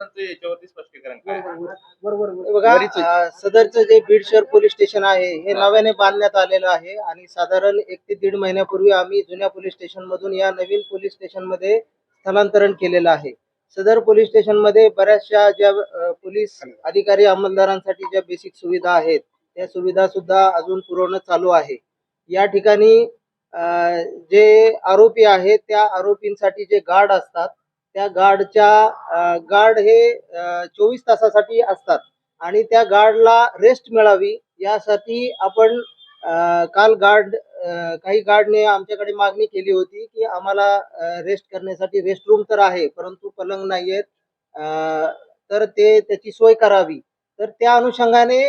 याच्यावरती स्पष्टीकरण काय आहे? बरोबर बघा, सदरचं जे बीड शहर पोलीस स्टेशन आहे हे नव्याने बांधण्यात आलेलं आहे आणि साधारण 1 ते 1.5 महिन्यापूर्वी आम्ही जुन्या पोलीस स्टेशन मधून या नवीन पोलीस स्टेशन मध्ये स्थलांतरण केलेलं आहे. सदर पोलीस स्टेशन मध्ये बऱ्याचशा ज्या पोलीस अधिकारी अंमलदारांसाठी ज्या बेसिक सुविधा आहेत त्या सुविधा सुद्धा अजून पुरवणं चालू आहे. या ठिकाणी जे आरोपी आहेत त्या आरोपींसाठी जे गार्ड असतात त्या गार्ड हे 24 तासासाठी असतात आणि त्या गार्डला रेस्ट मिळावी यासाठी आपण काल काही गार्डने आमच्याकडे मागणी केली होती की आम्हाला रेस्ट करण्यासाठी रेस्ट रूम तर आहे परंतु पलंग नाही आहेत, तर त्याची सोय करावी. तर त्या अनुषंगाने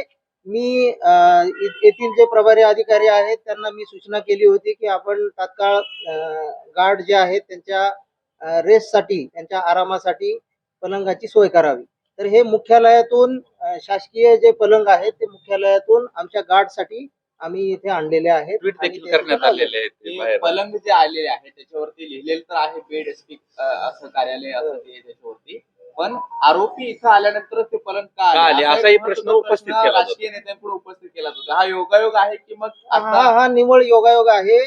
मी येथील जे प्रभारी अधिकारी आहेत त्यांना मी सूचना केली होती की आपण तात्काळ गार्ड जे आहेत त्यांच्या रेस्टसाठी त्यांच्या आरामासाठी पलंगाची सोय करावी. तर हे मुख्यालयातून शासकीय जे पलंग आहेत ते मुख्यालयातून आमच्या गार्डसाठी आम्ही इथे आणलेले आहेत. ट्विट देखील करण्यात आलेले आहेत ते बाहेर. पलंग जे आलेले आहे त्याच्यावरती लिहिलेलं तर आहे बेड स्टिक असं कार्यालय असं ते त्याच्यावरती, पण आरोपी इथं आल्यानंतर ते पलंग का आले असाही प्रश्न उपस्थित केला जातो. राजकीय नेत्यांपुढे उपस्थित केला जातो. हा योगायोग आहे की मग हा निव्वळ योगायोग आहे.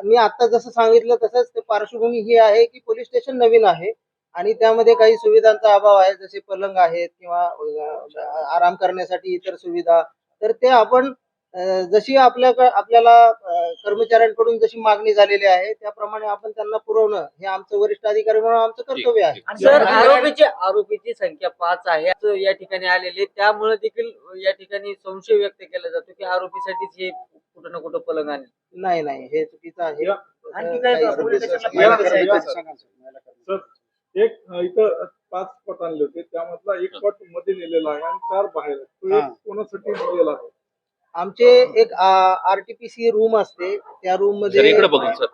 मी आता जसं सांगितलं तसंच ते पार्श्वभूमी ही आहे की पोलीस स्टेशन नवीन आहे आणि त्यामध्ये काही सुविधांचा अभाव आहे, जसे पलंग आहेत किंवा आराम करण्यासाठी इतर सुविधा. तर ते आपण जशी आपल्याला कर्मचाऱ्यांकडून जशी मागणी झालेली आहे त्याप्रमाणे आपण त्यांना पुरवणं हे आमचं वरिष्ठ अधिकारी म्हणून आमचं कर्तव्य आहे. सर, आरोपीची संख्या 5 आहे असं या ठिकाणी आलेले, त्यामुळे देखील या ठिकाणी संशय व्यक्त केला जातो की आरोपीसाठीच हे कुठं ना कुठं पलंग आहे. नाही हे चुकीचं आहे. आणखी काय एक इथं 5 पट आणले होते त्यामधला 1 पट मध्ये नेलेला आहे आणि 4 बाहेर. तो एक कोणासाठी नेलेला आहे? आमचे एक आरटीपीसी रूम असते त्या रूम मध्ये इकडे बघून सर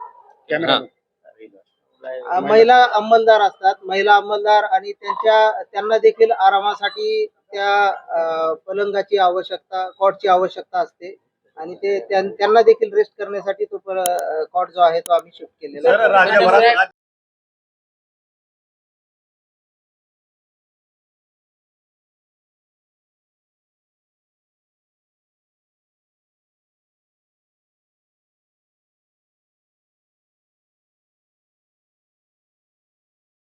महिला अंमलदार असतात. महिला अंमलदार आणि त्यांना देखील आरामासाठी त्या पलंगाची आवश्यकता, कॉटची आवश्यकता असते आणि त्यांना देखील रेस्ट करण्यासाठी तो कॉट जो आहे तो आम्ही शिफ्ट केलेला आहे.